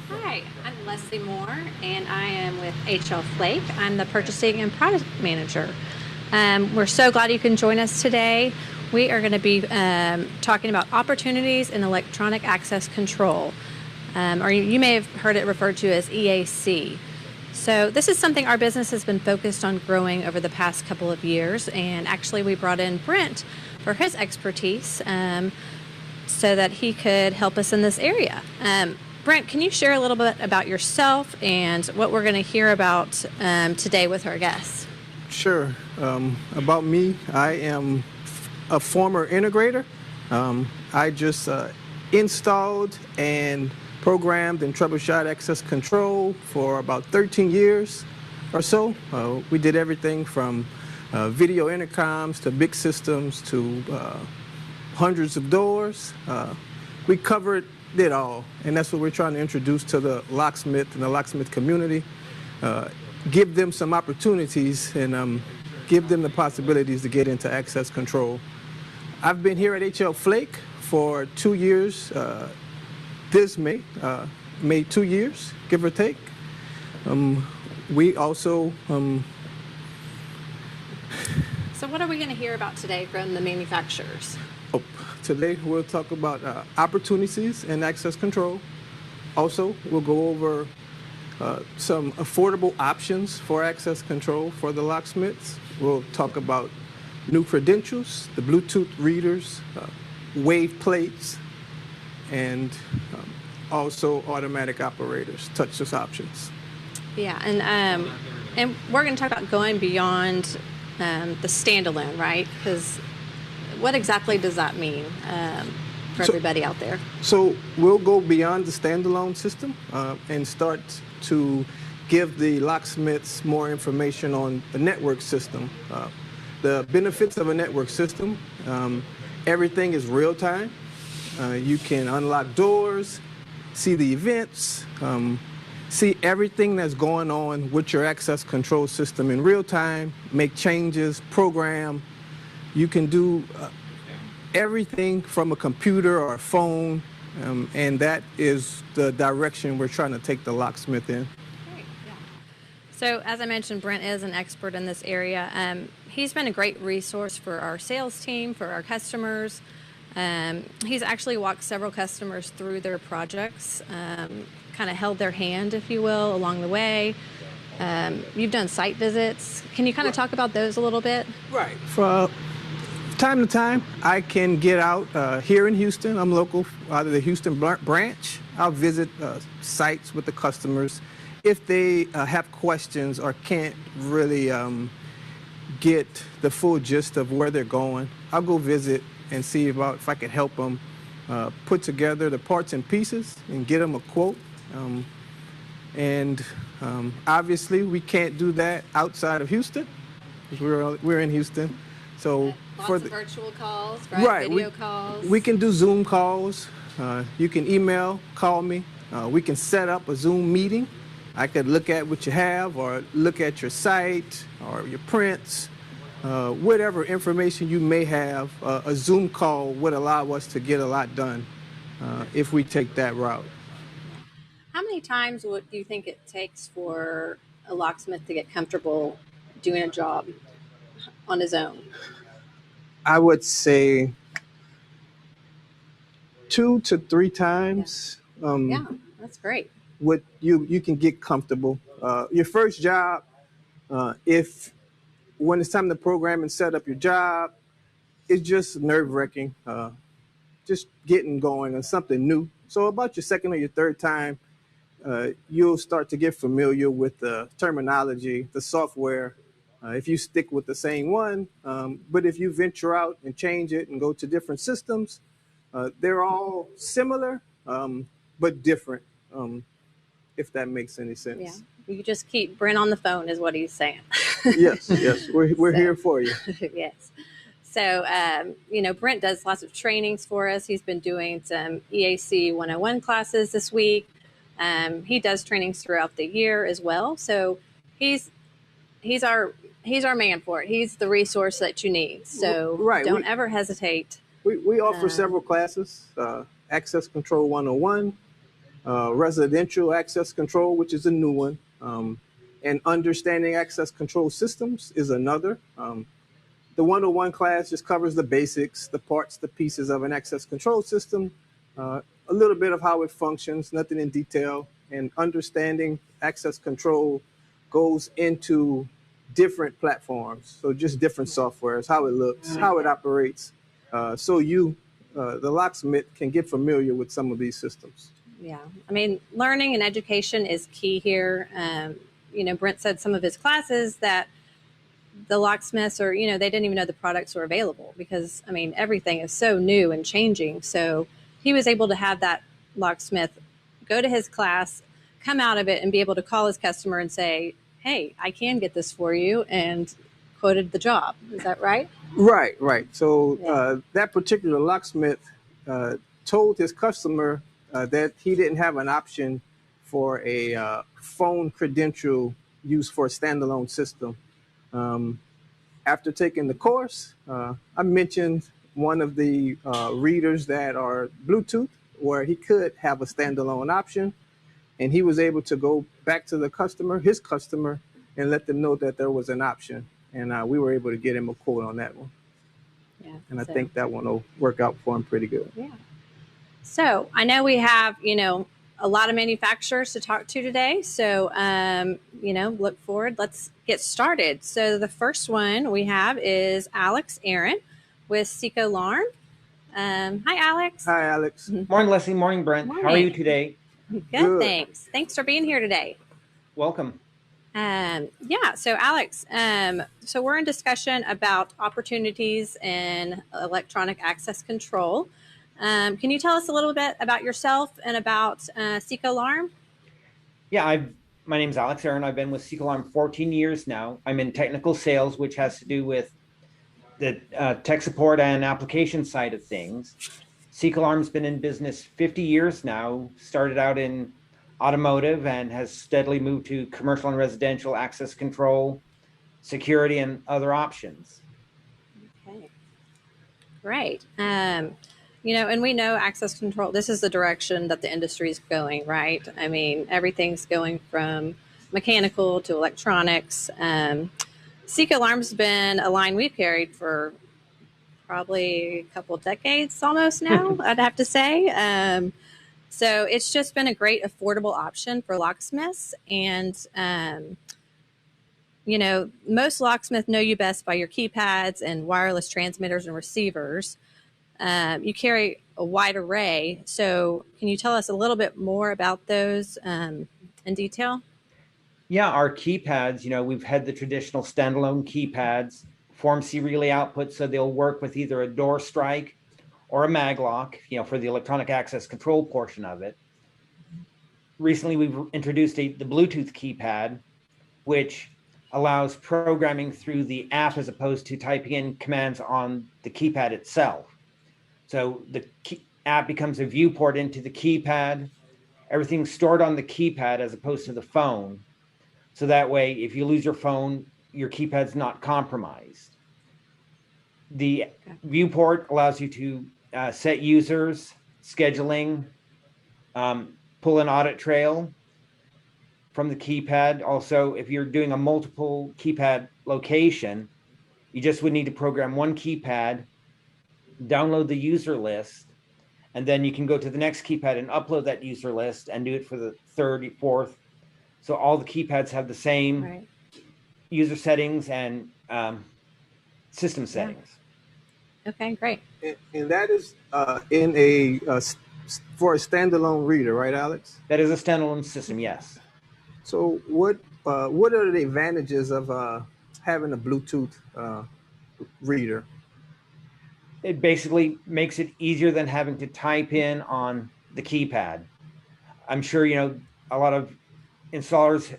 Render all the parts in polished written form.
Hi, I'm Leslie Moore, and I am with HL Flake. I'm the Purchasing and Product Manager. We're so glad you can join us today. We are going to be talking about opportunities in electronic access control, or you may have heard it referred to as EAC. So this is something our business has been focused on growing over the past couple of years, and actually we brought in Brent for his expertise so that he could help us in this area. Brent, can you share a little bit about yourself and what we're going to hear about today with our guests? Sure. About me, I am a former integrator. I just installed and programmed and troubleshot access control for about 13 years or so. We did everything from video intercoms to big systems to hundreds of doors. We covered it all, and that's what we're trying to introduce to the locksmith and the locksmith community. Give them some opportunities and give them the possibilities to get into access control. I've been here at HL Flake for 2 years. This May 2 years, give or take. We also. So what are we going to hear about today from the manufacturers? Today we'll talk about opportunities in access control. Also, we'll go over some affordable options for access control for the locksmiths. We'll talk about new credentials, the Bluetooth readers, wave plates, and also automatic operators, touchless options. Yeah, and we're going to talk about going beyond the standalone, right? Because what exactly does that mean for everybody out there? So we'll go beyond the standalone system and start to give the locksmiths more information on the network system. The benefits of a network system, everything is real time. You can unlock doors, see the events, see everything that's going on with your access control system in real time, make changes, program. You can do everything from a computer or a phone, and that is the direction we're trying to take the locksmith in. Great, yeah. So as I mentioned, Brent is an expert in this area. He's been a great resource for our sales team, for our customers. He's actually walked several customers through their projects, kind of held their hand, if you will, along the way. You've done site visits. Can you kind of talk about those a little bit? Right. From time to time, I can get out here in Houston. I'm local out of the Houston branch. I'll visit sites with the customers. If they have questions or can't really get the full gist of where they're going, I'll go visit and see if I can help them put together the parts and pieces and get them a quote. Obviously, we can't do that outside of Houston because we're in Houston. So lots of virtual calls, right? Video calls. We can do Zoom calls. You can email, call me. We can set up a Zoom meeting. I could look at what you have or look at your site or your prints. Whatever information you may have, a Zoom call would allow us to get a lot done if we take that route. How many times do you think it takes for a locksmith to get comfortable doing a job on his own? I would say 2 to 3 times. Yeah, that's great. You can get comfortable. Your first job, when it's time to program and set up your job, it's just nerve-wracking, just getting going on something new. So about your second or your third time, you'll start to get familiar with the terminology, the software, if you stick with the same one. But if you venture out and change it and go to different systems, they're all similar, but different, if that makes any sense. Yeah, you just keep Brent on the phone is what he's saying. Yes, we're here for you. Yes. So, Brent does lots of trainings for us. He's been doing some EAC 101 classes this week. He does trainings throughout the year as well. So he's our man for it. He's the resource that you need. So don't ever hesitate. We offer several classes, Access Control 101, residential access control, which is a new one, and understanding access control systems is another. The 101 class just covers the basics, the parts, the pieces of an access control system, a little bit of how it functions, nothing in detail. And understanding access control goes into different platforms, so just different softwares, how it looks, how it operates, so you, the locksmith, can get familiar with some of these systems. Yeah, I mean, learning and education is key here. Brent said some of his classes that the locksmiths are, they didn't even know the products were available because, I mean, everything is so new and changing. So he was able to have that locksmith go to his class, come out of it and be able to call his customer and say, hey, I can get this for you, and quoted the job. Is that right? Right. So that particular locksmith told his customer that he didn't have an option for a phone credential used for a standalone system. After taking the course, I mentioned one of the readers that are Bluetooth, where he could have a standalone option, and he was able to go back to his customer, and let them know that there was an option, and we were able to get him a quote on that one. Yeah, and I think that one will work out for him pretty good. Yeah. So I know we have, a lot of manufacturers to talk to today. So, look forward. Let's get started. So the first one we have is Alex Aaron with Seco Alarm. Hi, Alex. Hi, Alex. Morning, Leslie. Morning, Brent. Morning. How are you today? Good, thanks. Thanks for being here today. Welcome. So Alex, so we're in discussion about opportunities in electronic access control. Can you tell us a little bit about yourself and about Seco Alarm? Yeah, my name's Alex Aaron. I've been with Seco Alarm 14 years now. I'm in technical sales, which has to do with the tech support and application side of things. Seco Alarm's been in business 50 years now, started out in automotive and has steadily moved to commercial and residential access control, security, and other options. Okay, great. And we know access control, this is the direction that the industry is going, right? I mean, everything's going from mechanical to electronics. Seco Alarm's been a line we've carried for probably a couple decades almost now, I'd have to say. So it's just been a great affordable option for locksmiths. And, most locksmiths know you best by your keypads and wireless transmitters and receivers. You carry a wide array. So can you tell us a little bit more about those in detail? Yeah, our keypads, we've had the traditional standalone keypads, Form C relay output, so they'll work with either a door strike or a mag lock, for the electronic access control portion of it. Recently, we've introduced the Bluetooth keypad, which allows programming through the app as opposed to typing in commands on the keypad itself. So the app becomes a viewport into the keypad. Everything's stored on the keypad as opposed to the phone. So that way, if you lose your phone, your keypad's not compromised. The viewport allows you to set users, scheduling, pull an audit trail from the keypad. Also, if you're doing a multiple keypad location, you just would need to program one keypad, download the user list, and then you can go to the next keypad and upload that user list and do it for the third, fourth. So all the keypads have the same user settings and system settings. Okay, great. And that is for a standalone reader, right, Alex? That is a standalone system, yes. So what are the advantages of having a Bluetooth reader? It basically makes it easier than having to type in on the keypad. I'm sure, a lot of installers,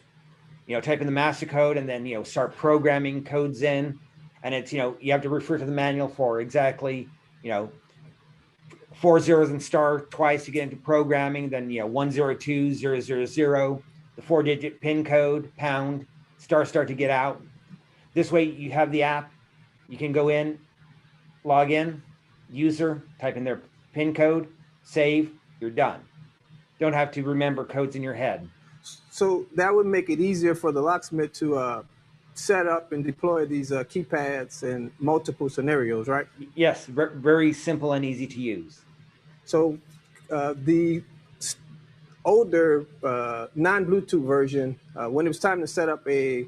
type in the master code and then, start programming codes in. And it's, you have to refer to the manual for exactly, 4 zeros and star twice to get into programming, then, 102000, the 4-digit PIN code, pound, star to get out. This way you have the app, you can go in, log in, user, type in their PIN code, save, you're done. don't have to remember codes in your head. So that would make it easier for the locksmith to set up and deploy these keypads in multiple scenarios, right? Yes, very simple and easy to use. So the older non-Bluetooth version, when it was time to set up a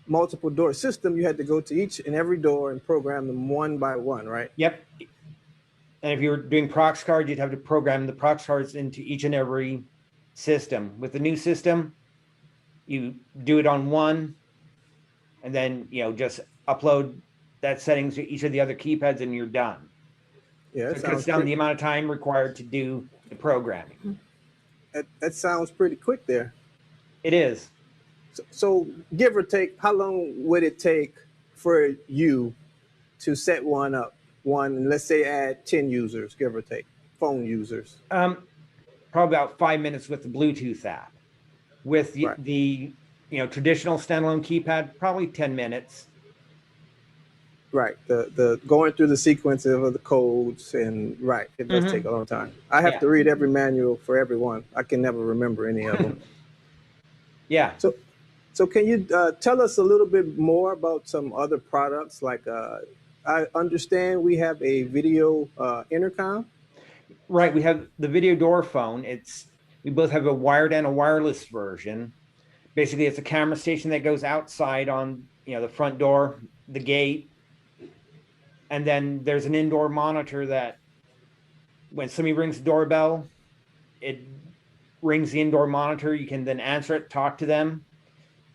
multiple door system, you had to go to each and every door and program them one by one, right? Yep. And if you were doing prox cards, you'd have to program the prox cards into each and every system. With the new system, you do it on one, and then just upload that settings to each of the other keypads, and you're done. Yeah, So it cuts down the amount of time required to do the programming. That sounds pretty quick there. It is. So give or take, how long would it take for you to set one up? Let's say add 10 users, give or take, phone users. Probably about 5 minutes with the Bluetooth app. With the traditional standalone keypad, probably 10 minutes. Right. The going through the sequence of the codes and it does take a long time. I have to read every manual for every one. I can never remember any of them. Yeah. So can you tell us a little bit more about some other products? Like I understand we have a video intercom. Right. We have the video door phone. We both have a wired and a wireless version. Basically, it's a camera station that goes outside on the front door, the gate, and then there's an indoor monitor that when somebody rings the doorbell, it rings the indoor monitor. You can then answer it, talk to them.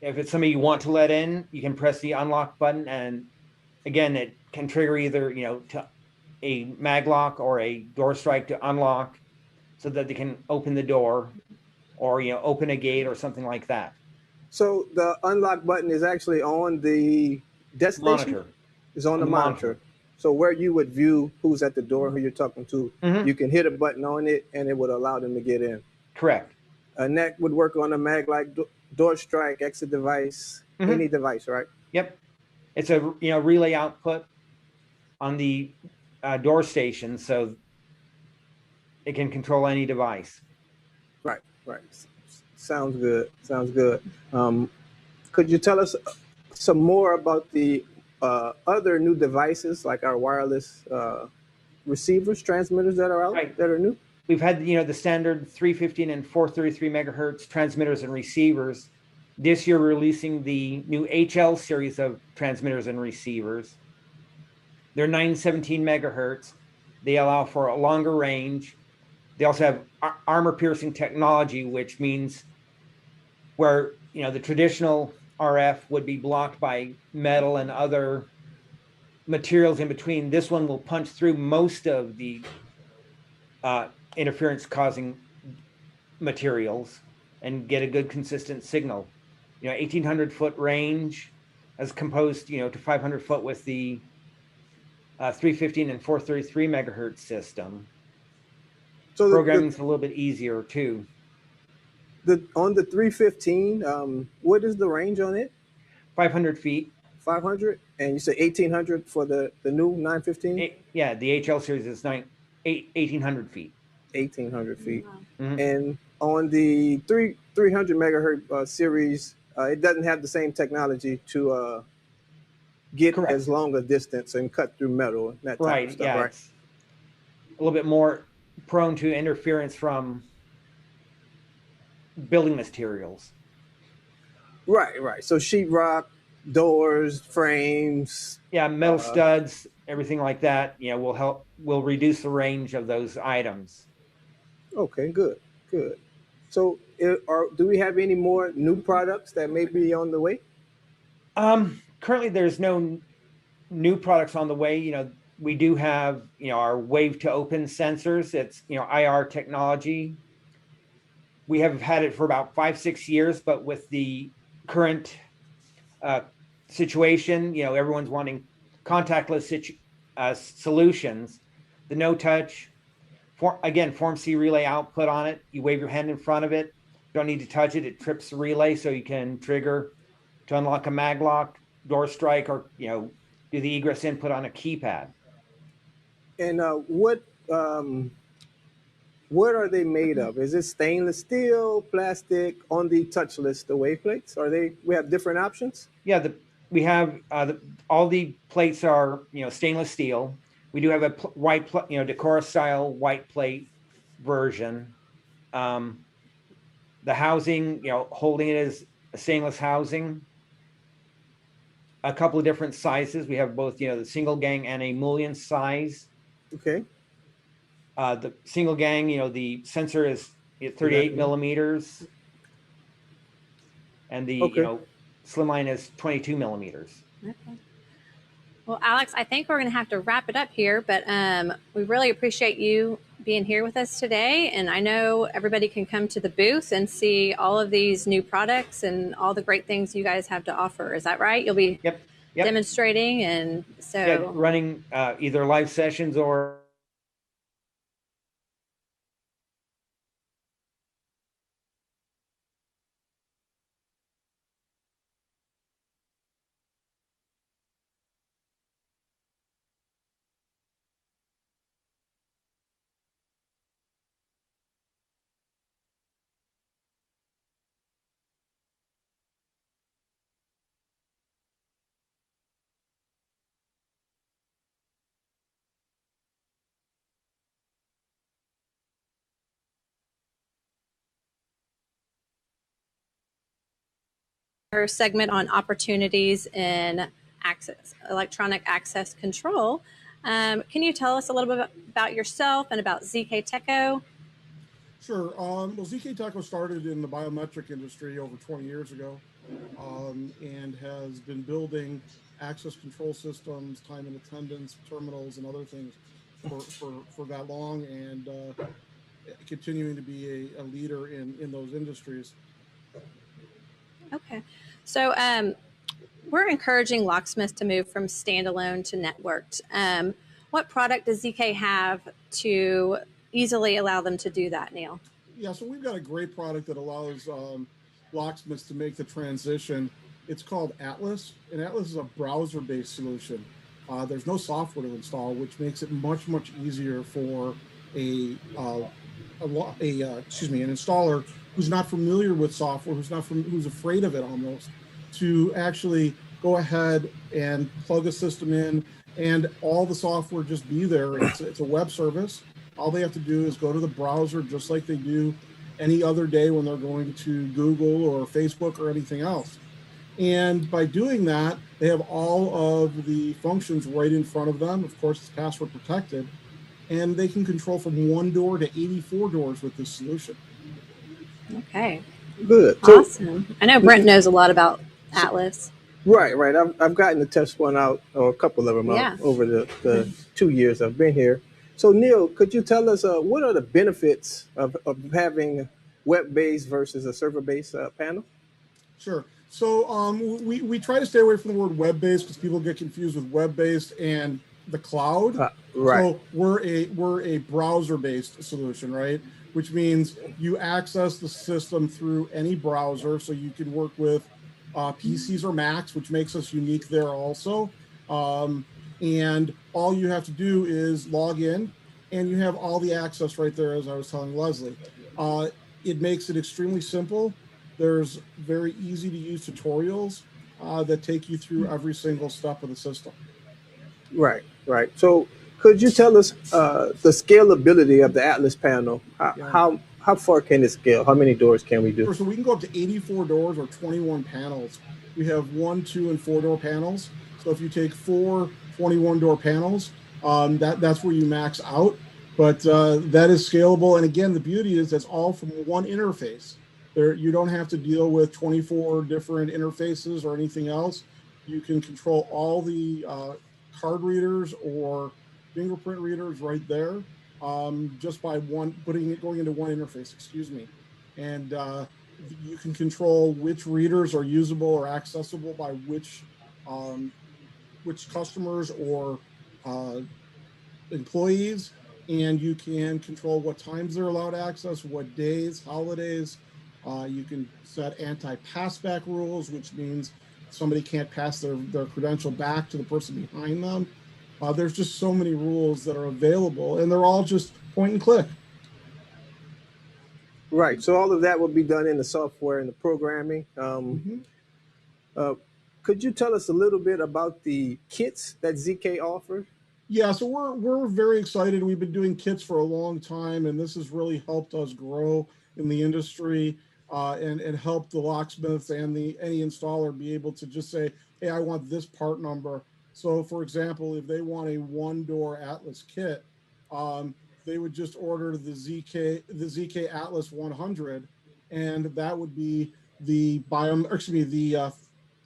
If it's somebody you want to let in, you can press the unlock button, and again, it can trigger either to a mag lock or a door strike to unlock, so that they can open the door, or open a gate or something like that. So the unlock button is actually on the destination? Monitor. It's on the monitor. So where you would view who's at the door, who you're talking to, you can hit a button on it and it would allow them to get in. Correct. And that would work on a mag like door strike, exit device, any device, right? Yep. It's a relay output on the door station, so it can control any device. Right. Sounds good. Could you tell us some more about the other new devices, like our wireless receivers, transmitters that are out, that are new? We've had the standard 315 and 433 megahertz transmitters and receivers. This year, we're releasing the new HL series of transmitters and receivers. They're 917 megahertz. They allow for a longer range. They also have armor-piercing technology, which means where the traditional RF would be blocked by metal and other materials in between. This one will punch through most of the interference-causing materials and get a good consistent signal. 1,800-foot range as composed to 500-foot with the 315 and 433 megahertz system. So programming's a little bit easier too. On the 315, what is the range on it? 500 feet. 500? And you said 1,800 for the new 915? Yeah, the HL series is 1,800 feet. 1,800 feet. Wow. And on the 300 megahertz series, it doesn't have the same technology to get as long a distance and cut through metal and that type of stuff, right? It's a little bit more prone to interference from building materials. Right. So sheetrock, doors, frames. Yeah, metal studs, everything like that, will reduce the range of those items. Okay, good. So do we have any more new products that may be on the way? Currently, there's no new products on the way. We do have, our wave to open sensors. It's, IR technology. We have had it for about 5-6 years, but with the current situation, everyone's wanting contactless solutions. The no touch, Form C relay output on it. You wave your hand in front of it. Don't need to touch it. It trips the relay, so you can trigger to unlock a mag lock, door strike, or do the egress input on a keypad. And what are they made of? Is it stainless steel, plastic? On the touch list, the wave plates, we have different options? Yeah, we have all the plates are stainless steel. We do have a white Decora style white plate version. The housing, holding it is a stainless housing. A couple of different sizes. We have both the single gang and a mullion size. Okay. The single gang, the sensor is 38 Exactly. millimeters, and the Okay. slimline is 22 millimeters. Okay. Well, Alex, I think we're going to have to wrap it up here, but we really appreciate you being here with us today. And I know everybody can come to the booth and see all of these new products and all the great things you guys have to offer. Is that right? You'll be Yep. demonstrating, and so running either live sessions or our segment on opportunities in electronic access control. Can you tell us a little bit about yourself and about ZK Teco? Sure. Well, ZK Teco started in the biometric industry over 20 years ago, and has been building access control systems, time and attendance, terminals, and other things for that long, and continuing to be a leader in those industries. Okay. So we're encouraging locksmiths to move from standalone to networked. What product does ZK have to easily allow them to do that, Neil? Yeah, so we've got a great product that allows locksmiths to make the transition. It's called Atlas, and Atlas is a browser-based solution. There's no software to install, which makes it much easier for an installer who's not familiar with software, who's afraid of it almost, to actually go ahead and plug a system in, and all the software just be there. It's a web service. All they have to do is go to the browser, just like they do any other day when they're going to Google or Facebook or anything else. And by doing that, they have all of the functions right in front of them. Of course, it's password protected, and they can control from 1 door to 84 doors with this solution. Okay. Good. Awesome. I know Brent knows a lot about Atlas. Right. I've gotten to test one out, or a couple of them out over the 2 years I've been here. So Neil, could you tell us what are the benefits of having web-based versus a server-based panel? Sure. So we try to stay away from the word web-based because people get confused with web-based and the cloud. Right. So we're a browser-based solution, right? Which means you access the system through any browser, so you can work with PCs or Macs, which makes us unique there also. And all you have to do is log in, and you have all the access right there, as I was telling Leslie. It makes it extremely simple. There's very easy to use tutorials that take you through every single step of the system. Right. So could you tell us the scalability of the Atlas panel? How far can it scale? How many doors can we do? So we can go up to 84 doors or 21 panels. We have 1, 2, and 4 door panels. So if you take 4 21-door panels, that's where you max out. But that is scalable. And again, the beauty is that's all from one interface. You don't have to deal with 24 different interfaces or anything else. You can control all the card readers or fingerprint readers right there, just by going into one interface. And you can control which readers are usable or accessible by which customers or employees, and you can control what times they're allowed access, what days, holidays. You can set anti-passback rules, which means somebody can't pass their credential back to the person behind them. There's just so many rules that are available, and they're all just point and click. Right. So all of that will be done in the software and the programming. Mhm. Uh, could you tell us a little bit about the kits that ZK offers? Yeah, so we're very excited. We've been doing kits for a long time, and this has really helped us grow in the industry, and help the locksmiths and the any installer be able to just say, "Hey, I want this part number." So, for example, if they want a one-door Atlas kit, um, they would just order the ZK Atlas 100, and that would be the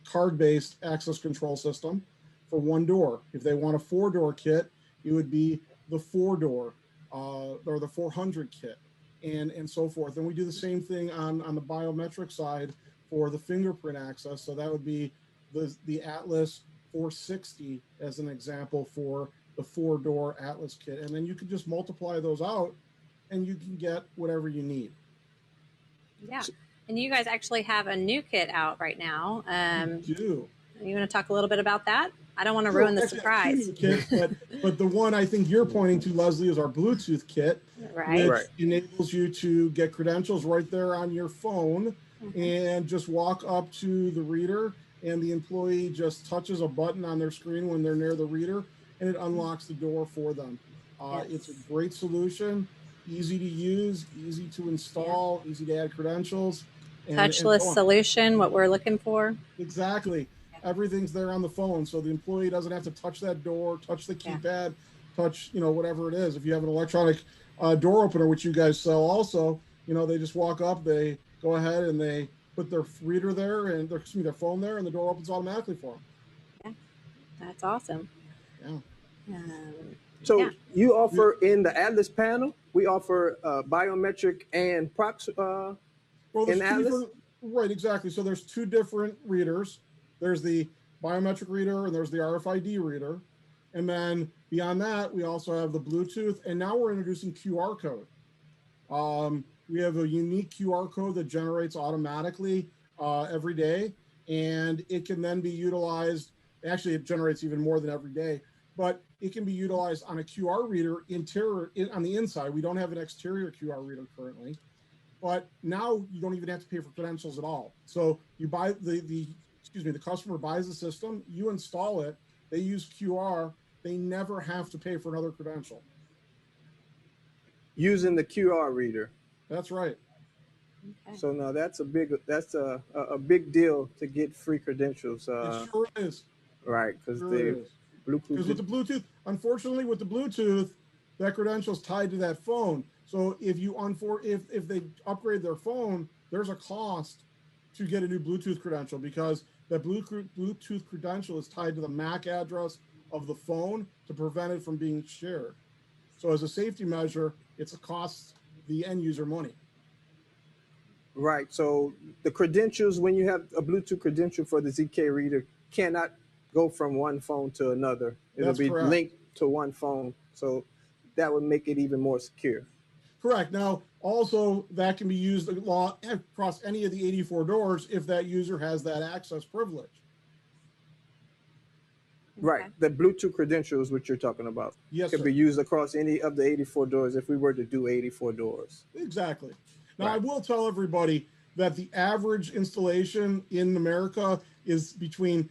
card-based access control system for one door. If they want a four-door kit, it would be the four-door or the 400 kit, and so forth. And we do the same thing on the biometric side for the fingerprint access. So that would be the Atlas 460 as an example for the four-door Atlas kit. And then you can just multiply those out and you can get whatever you need. Yeah. And you guys actually have a new kit out right now. You do. You want to talk a little bit about that? I don't want to Sure, ruin the actually, I have two surprise. new kits, but the one I think you're pointing to, Leslie, is our Bluetooth kit, Right. which enables you to get credentials right there on your phone and just walk up to the reader, and the employee just touches a button on their screen when they're near the reader, and it unlocks the door for them. Yes. It's a great solution, easy to use, easy to install, easy to add credentials. Touchless so on. solution, what we're looking for. Exactly. Everything's there on the phone, so the employee doesn't have to touch that door, touch the keypad, touch whatever it is. If you have an electronic door opener, which you guys sell also, they just walk up, they go ahead and they put their reader there and their phone there, and the door opens automatically for them. Yeah, that's awesome. Yeah. So Yeah. you offer in the Atlas panel, we offer biometric and prox Well, in there's two Atlas. different, right, exactly. So there's two different readers. There's the biometric reader and there's the RFID reader. And then beyond that, we also have the Bluetooth, and now we're introducing QR code. We have a unique QR code that generates automatically every day, and it can then be utilized. Actually, it generates even more than every day, but it can be utilized on a QR reader on the inside. We don't have an exterior QR reader currently, but now you don't even have to pay for credentials at all. So you buy the customer buys the system, you install it, they use QR, they never have to pay for another credential. Using the QR reader. That's right. Okay. So now that's a big deal to get free credentials. It sure is. Right, because Sure the is. Bluetooth. Because with the Bluetooth, unfortunately, with the Bluetooth, that credential is tied to that phone. So if if they upgrade their phone, there's a cost to get a new Bluetooth credential, because that Bluetooth credential is tied to the MAC address of the phone to prevent it from being shared. So as a safety measure, it's a cost the end user money. Right. So the credentials, when you have a Bluetooth credential for the ZK reader, cannot go from one phone to another. It'll That's be correct. linked to one phone. So that would make it even more secure. Correct. Now, also, that can be used across any of the 84 doors if that user has that access privilege. Right. Okay. The Bluetooth credential is what you're talking about. Yes, Could sir. be used across any of the 84 doors if we were to do 84 doors. Exactly. Now, I Right. will tell everybody that the average installation in America is between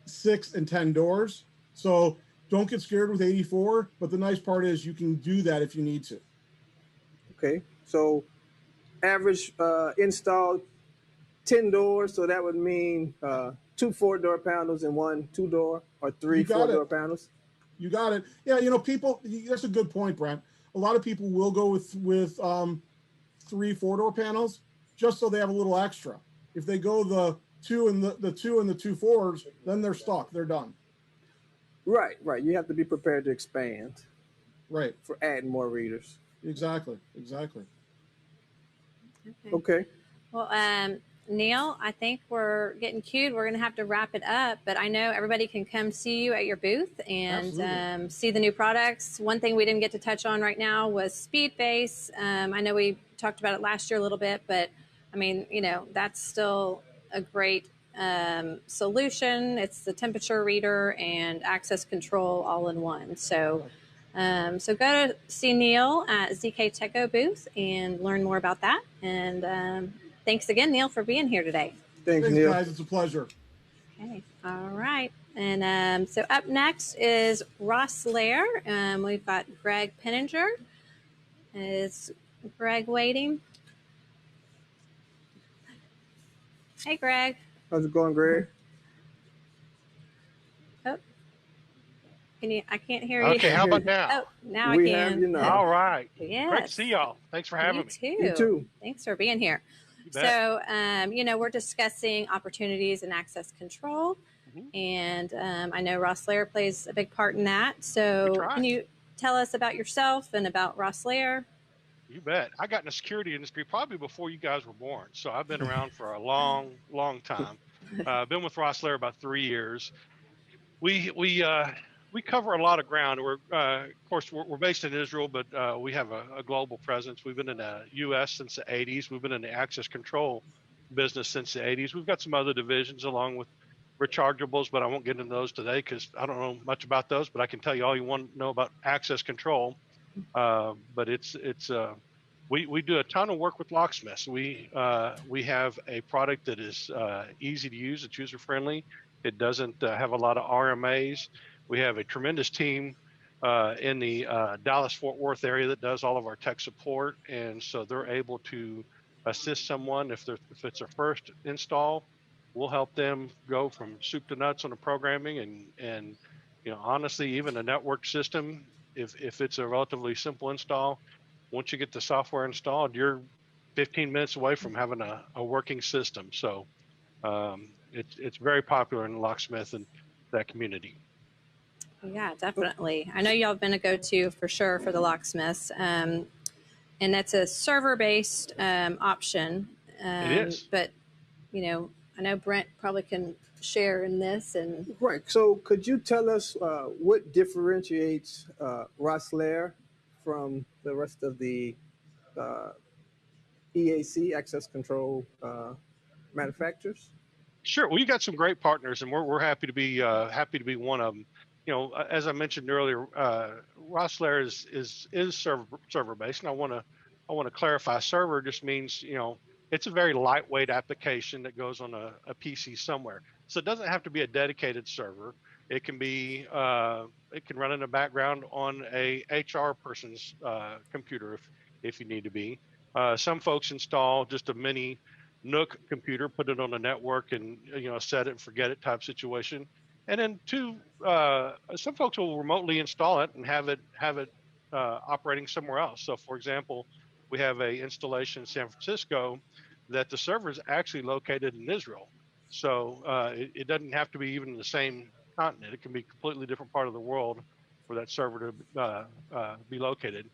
6 and 10 doors. So don't get scared with 84. But the nice part is you can do that if you need to. Okay. So average installed 10 doors. So that would mean 2 4-door panels and 1 2-door, or 3 You got 4-door it. panels. You got it. Yeah, people. That's a good point, Brent. A lot of people will go with 3 4-door panels just so they have a little extra. If they go the 2 and the 2 and the 2 4s, then they're stuck. They're done. Right. Right. You have to be prepared to expand Right. for adding more readers. Exactly. Okay. Well, Neil, I think we're getting cued. We're going to have to wrap it up, but I know everybody can come see you at your booth and see the new products. One thing we didn't get to touch on right now was Speedbase. I know we talked about it last year a little bit, but I mean, that's still a great solution. It's the temperature reader and access control all in one. So So go to see Neil at ZK Techo booth and learn more about that. And thanks again, Neil, for being here today. Thanks, Thanks, Neil. guys. It's a pleasure. Okay, all right. And so up next is Ross Lair. We've got Greg Penninger. Is Greg waiting? Hey, Greg. How's it going, Greg? Oh, can you? I can't hear Okay, you. how about now? Oh, now We I have can. you now. All right. Yes. Great to see y'all. Thanks for having You me. too. You too. Thanks for being here. You bet. So, we're discussing opportunities in access control, Mhm. and I know Ross Lair plays a big part in that. We So, try. can you tell us about yourself and about Ross Lair? You bet. I got in the security industry probably before you guys were born. So I've been around for a long, long time. I've been with Ross Lair about 3 years. We cover a lot of ground. Of course, we're based in Israel, but we have a global presence. We've been in the U.S. since the 80s. We've been in the access control business since the 80s. We've got some other divisions along with rechargeables, but I won't get into those today because I don't know much about those. But I can tell you all you want to know about access control. But we do a ton of work with locksmiths. We have a product that is easy to use. It's user friendly. It doesn't have a lot of RMAs. We have a tremendous team in the Dallas Fort Worth area that does all of our tech support, and so they're able to assist someone if it's their first install. We'll help them go from soup to nuts on the programming and honestly, even a network system, if it's a relatively simple install, once you get the software installed, you're 15 minutes away from having a working system. So it's very popular in the locksmith and that community. Yeah, definitely. I know y'all have been a go-to for sure for the locksmiths, and that's a server-based option. It is. But I know Brent probably can share in this. And Right. So, could you tell us what differentiates Ross Lair from the rest of the uh, EAC access control manufacturers? Sure. Well, you got some great partners, and we're happy to be one of them. As I mentioned earlier, Ross Lair is server based, and I want to clarify. Server just means it's a very lightweight application that goes on a PC somewhere. So it doesn't have to be a dedicated server. It can be it can run in the background on a HR person's computer if you need to be. Some folks install just a mini Nook computer, put it on a network, and set it and forget it type situation. And then some folks will remotely install it and have it operating somewhere else. So, for example, we have a installation in San Francisco that the server is actually located in Israel. So it doesn't have to be even in the same continent. It can be a completely different part of the world for that server to be located.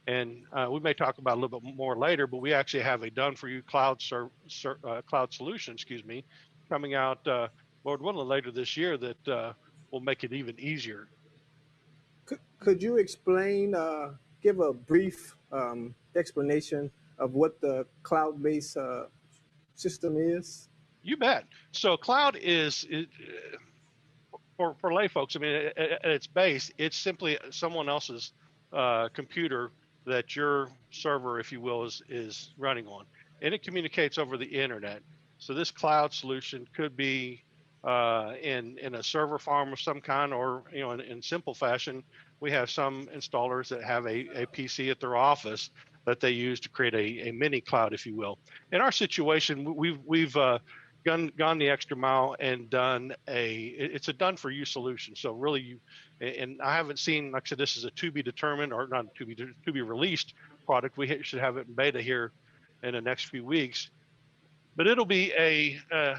And we may talk about it a little bit more later, but we actually have a done-for-you cloud solution, coming out, Lord willing, later this year that will make it even easier. Could you explain, give a brief explanation of what the cloud-based system is? You bet. So cloud is for lay folks. I mean, at its base, it's simply someone else's computer that your server, if you will, is running on, and it communicates over the internet. So this cloud solution could be in a server farm of some kind, or in simple fashion, we have some installers that have a PC at their office that they use to create a mini cloud, if you will. In our situation, we've gone the extra mile and it's a done for you solution. So really, and I haven't seen, like I said, this is a to be determined or not to be released product. We should have it in beta here in the next few weeks. But it'll be an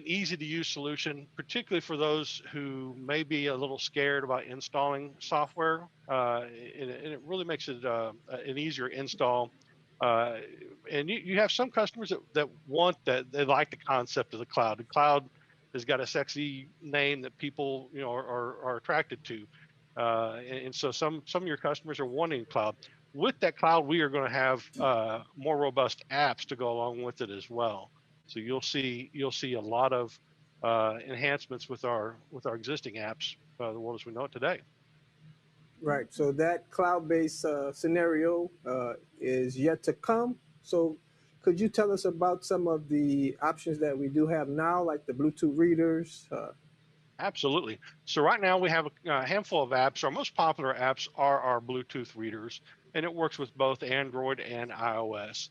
easy to use solution, particularly for those who may be a little scared about installing software. And it really makes it an easier install. And you have some customers that want that. They like the concept of the cloud. The cloud has got a sexy name that people are attracted to. And so some of your customers are wanting cloud. With that cloud, we are going to have more robust apps to go along with it as well. So you'll see a lot of enhancements with our existing apps, the world as we know it today. Right. So that cloud-based scenario is yet to come. So could you tell us about some of the options that we do have now, like the Bluetooth readers? Absolutely. So right now we have a handful of apps. Our most popular apps are our Bluetooth readers, and it works with both Android and iOS.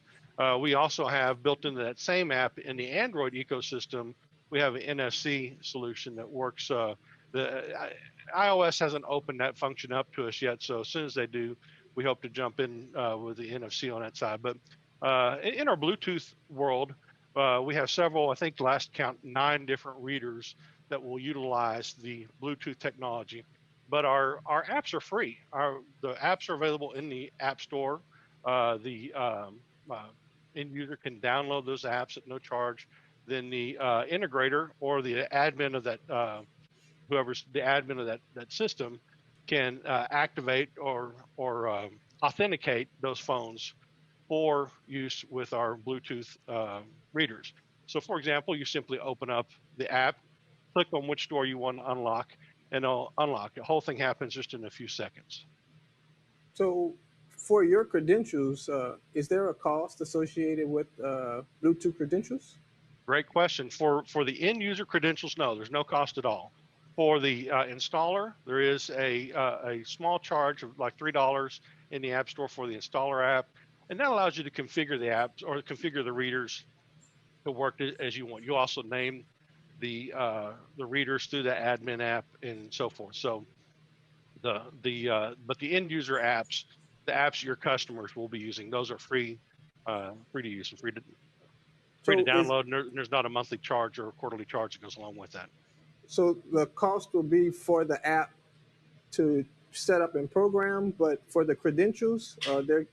We also have built into that same app in the Android ecosystem, we have an NFC solution that works. iOS hasn't opened that function up to us yet, so as soon as they do, we hope to jump in with the NFC on that side. But in our Bluetooth world, we have several, I think last count, 9 different readers that will utilize the Bluetooth technology. But our apps are free. The apps are available in the App Store. The end user can download those apps at no charge. Then the integrator or the admin of that, whoever's the admin of that system, can activate or authenticate those phones for use with our Bluetooth readers. So, for example, you simply open up the app, click on which door you want to unlock, and it'll unlock. The whole thing happens just in a few seconds. So for your credentials, is there a cost associated with Bluetooth credentials? Great question. For the end user credentials, no, there's no cost at all. For the installer, there is a small charge of like $3 in the App Store for the installer app, and that allows you to configure the apps or configure the readers to work as you want. You also name the readers through the admin app and so forth. So but the end user apps, the apps your customers will be using, those are free to use and free to So download. And there's not a monthly charge or a quarterly charge that goes along with that. so the cost will be for the app to set up and program, but for the credentials,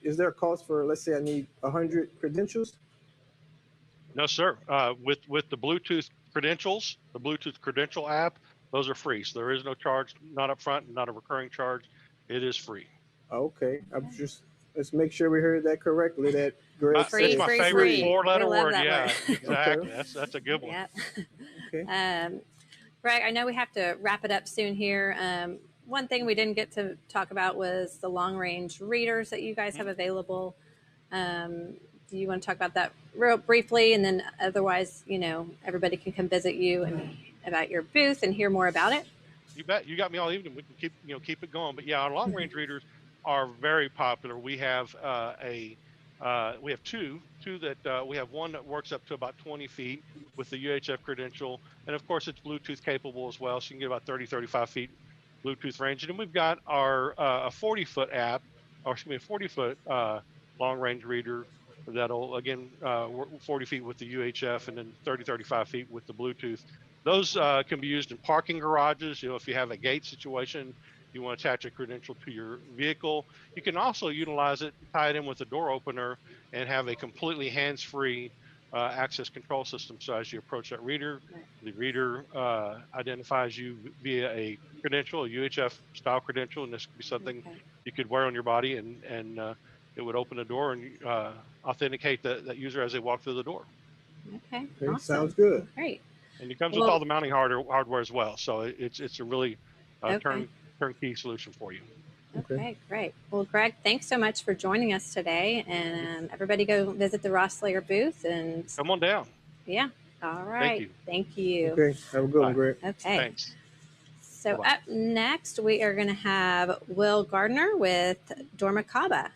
is there a cost for, let's say I need 100 credentials? No, sir. With the Bluetooth credentials, the Bluetooth credential app, those are free. So there is no charge, not upfront, not a recurring charge. It is free. Okay, let's make sure we heard that correctly. That Greg Free, It's my free, favorite free. four-letter We love word. that Yeah, word. exactly. Okay. That's a good one. Yep. Okay. Greg, I know we have to wrap it up soon here. One thing we didn't get to talk about was the long range readers that you guys have available. Do you want to talk about that real briefly? And then otherwise, everybody can come visit you and about your booth and hear more about it. You bet. You got me all evening. We can keep it going. But yeah, our long range readers are very popular. We have we have two that we have one that works up to about 20 feet with the UHF credential, and of course it's Bluetooth capable as well, so you can get about 35 feet Bluetooth range. And then we've got our a 40-foot app, or excuse me, a 40-foot long range reader that'll again work 40 feet with the UHF and then 35 feet with the Bluetooth. Those can be used in parking garages. If you have a gate situation, you want to attach a credential to your vehicle. You can also utilize it, tie it in with a door opener, and have a completely hands-free access control system. So as you approach that reader, the reader identifies you via a credential, a UHF style credential, and this could be something you could wear on your body, and it would open the door and authenticate that user as they walk through the door. Okay, Okay, awesome. sounds good. Great. And it comes with all the mounting hardware as well. So it's a really turnkey solution for you. Okay, great. Well, Greg, thanks so much for joining us today. And everybody go visit the Ross Slayer booth and come on down. Yeah. All right. Thank you. Okay. Have a good one, Greg. Okay. Thanks. So Bye-bye. Up next, we are going to have Will Gardner with Dormicaba.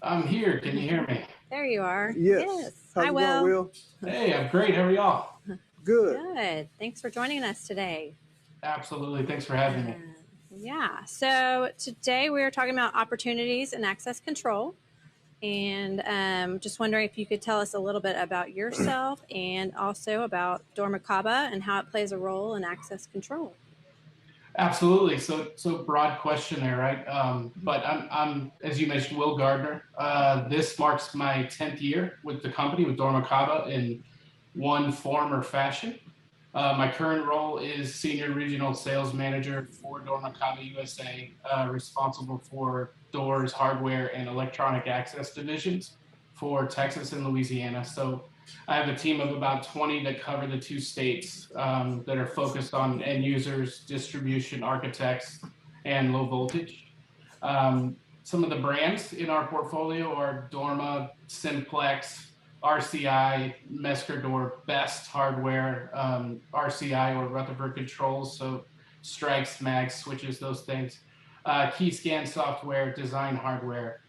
I'm here. Can you hear me? There you are. Yes. Hi, Will. Going, Will. Hey, I'm great. How are y'all? Good. Good. Thanks for joining us today. Absolutely. Thanks for having me. Yeah. So today we are talking about opportunities and access control. And just wondering if you could tell us a little bit about yourself and also about Dormicaba and how it plays a role in access control. Absolutely. So broad question there, right? But I'm, as you mentioned, Will Gardner. This marks my 10th year with the company, with Dormicaba, in one form or fashion. My current role is Senior Regional Sales Manager for Dormicaba USA, responsible for doors, hardware, and electronic access divisions for Texas and Louisiana. So I have a team of about 20 that cover the 2 states that are focused on end users, distribution, architects, and low voltage. Some of the brands in our portfolio are Dorma, Simplex, RCI, Meskerdor, Best Hardware, RCI or Rutherford Controls, so strikes, mags, switches, those things. Keyscan software, design hardware.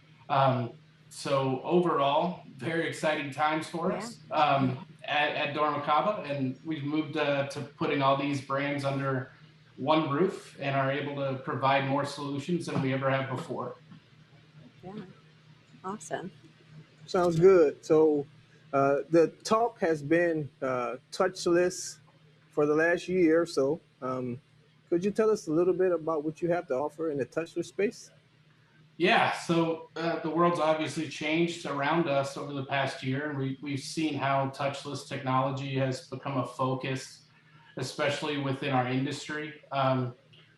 So overall, very exciting times for us at Dormacaba, and we've moved to putting all these brands under one roof and are able to provide more solutions than we ever have before. Yeah, awesome. Sounds good. So the talk has been touchless for the last year or so. Could you tell us a little bit about what you have to offer in the touchless space? Yeah, so the world's obviously changed around us over the past year, and we've seen how touchless technology has become a focus, especially within our industry.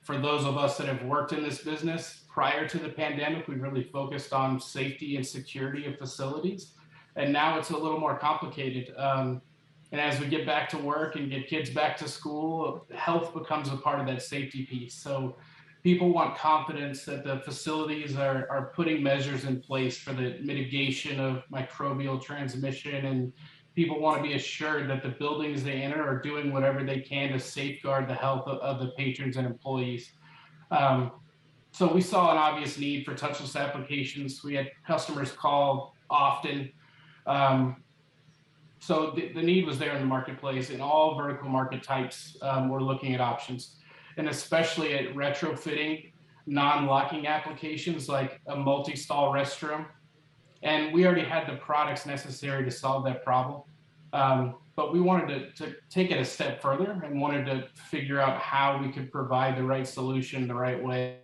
For those of us that have worked in this business prior to the pandemic, we really focused on safety and security of facilities. And now it's a little more complicated. And as we get back to work and get kids back to school, health becomes a part of that safety piece. So people want confidence that the facilities are putting measures in place for the mitigation of microbial transmission, and people want to be assured that the buildings they enter are doing whatever they can to safeguard the health of the patrons and employees. So we saw an obvious need for touchless applications. We had customers call often. So the need was there in the marketplace. In all vertical market types, we're looking at options, and especially at retrofitting non-locking applications like a multi-stall restroom. And we already had the products necessary to solve that problem. But we wanted to take it a step further and wanted to figure out how we could provide the right solution the right way.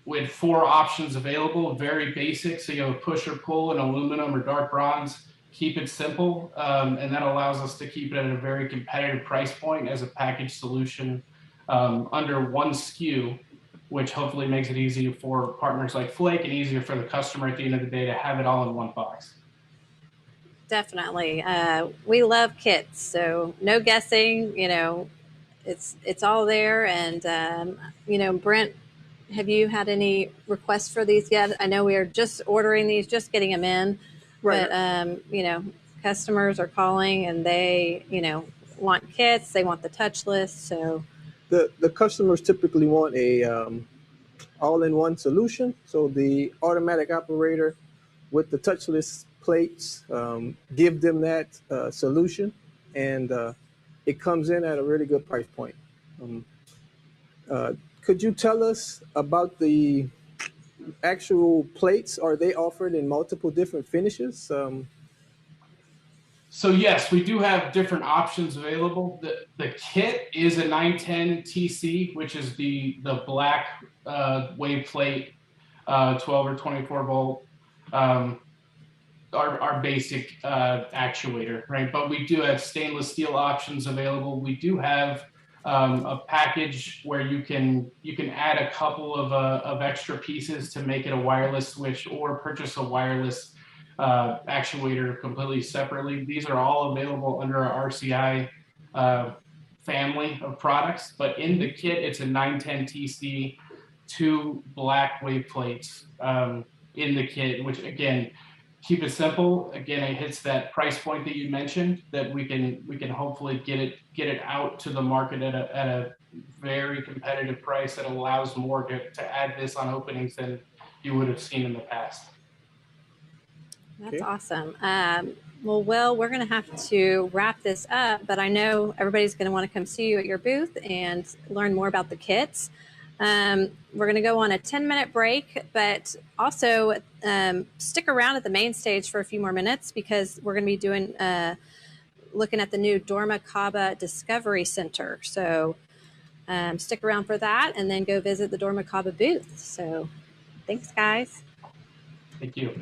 With 4 options available, very basic. So you have a push or pull in aluminum or dark bronze. Keep it simple, and that allows us to keep it at a very competitive price point as a package solution under one SKU, which hopefully makes it easier for partners like Flake and easier for the customer at the end of the day to have it all in one box. Definitely. We love kits, so no guessing, it's all there. And, Brent, have you had any requests for these yet? I know we are just ordering these, just getting them in, Right. but, customers are calling and they, want kits, they want the touchless. So The customers typically want a all-in-one solution. So the automatic operator with the touchless plates give them that solution, and it comes in at a really good price point. Could you tell us about the actual plates? Are they offered in multiple different finishes? So yes, we do have different options available. The kit is a 910 TC, which is the black wave plate, 12 or 24 volt, our basic actuator, right? But we do have stainless steel options available. We do have a package where you can add a couple of extra pieces to make it a wireless switch, or purchase a wireless actuator completely separately. These are all available under our RCI family of products, but in the kit, it's a 910 TC, 2 black wave plates in the kit, which again, keep it simple. Again, it hits that price point that you mentioned, that we can hopefully get it out to the market at a very competitive price that allows more to add this on openings than you would have seen in the past. that's awesome. Well, Will, we're going to have to wrap this up, but I know everybody's going to want to come see you at your booth and learn more about the kits. We're going to go on a 10-minute break, but also stick around at the main stage for a few more minutes because we're going to be doing looking at the new Dormicaba Discovery Center. So stick around for that and then go visit the Dormicaba booth. So thanks, guys. Thank you.